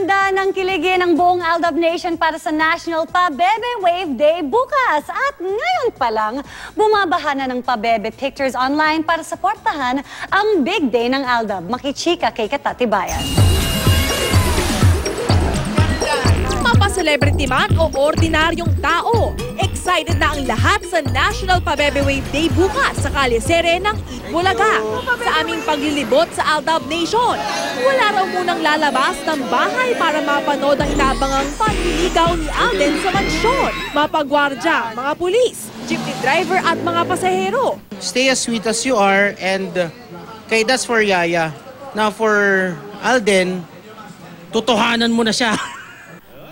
Handa ng kiligin ang buong Aldab Nation para sa National Pabebe Wave Day bukas. At ngayon pa lang, bumabaha na ng Pabebe pictures online para suportahan ang big day ng Aldab. Makichika kay Katatibayan. Mapa-celebrity man o ordinaryong tao, excited na ang lahat sa National Pabebe Wave Day bukas sa Kalisere ng Itbulaga. Sa aming paglilibot sa Aldab Nation, wala raw munang lalabas ng bahay para mapanood ang inabangang panliligaw ni Alden sa mansyon. Mapagwardya, mga pulis, jeepney driver at mga pasahero. Stay as sweet as you are, and kay that's for Yaya. Now for Alden, totohanan mo na siya.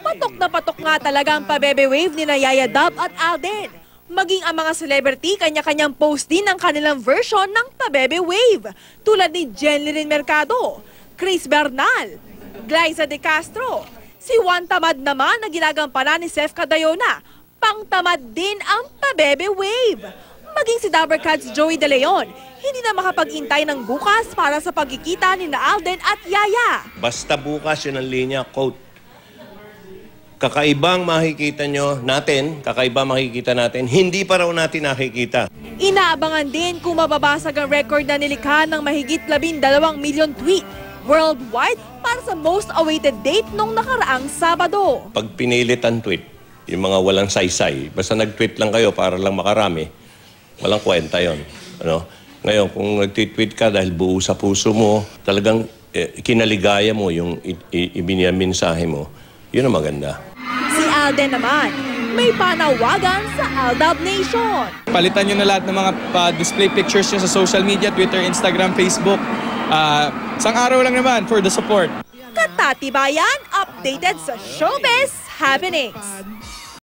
Patok na patok nga talaga ang Pabebe Wave ni Yaya Dub at Alden. Maging ang mga celebrity, kanya-kanyang post din ng kanilang version ng Pabebe Wave. Tulad ni Jenlyn Mercado, Chris Bernal, Glyza De Castro. Si Juan Tamad naman na ginagampanan ni Seth Cadayona. Pangtamad din ang Pabebe Wave. Maging si Dabber Cats Joey De Leon, hindi na makapag-intay ng bukas para sa pagkikita ni Alden at Yaya. Basta bukas yun ang linya, quote. Kakaibang makikita makikita natin, hindi pa raw natin nakikita. Inaabangan din kung mababasag ang record na nilikha ng mahigit 12 milyon tweet worldwide para sa most awaited date nung nakaraang Sabado. Pag pinilit ang tweet, yung mga walang saysay, basta nag-tweet lang kayo para lang makarami, walang kwenta yon. Ano? Ngayon, kung nag-tweet ka dahil buo sa puso mo, talagang kinaligaya mo yung ibinyaminsahe mo, yun ang maganda. Si Alden naman, may panawagan sa Aldab Nation. Palitan nyo na lahat ng mga display pictures nyo sa social media, Twitter, Instagram, Facebook. Isang araw lang naman for the support. Katatibayan, updated sa showbiz happenings.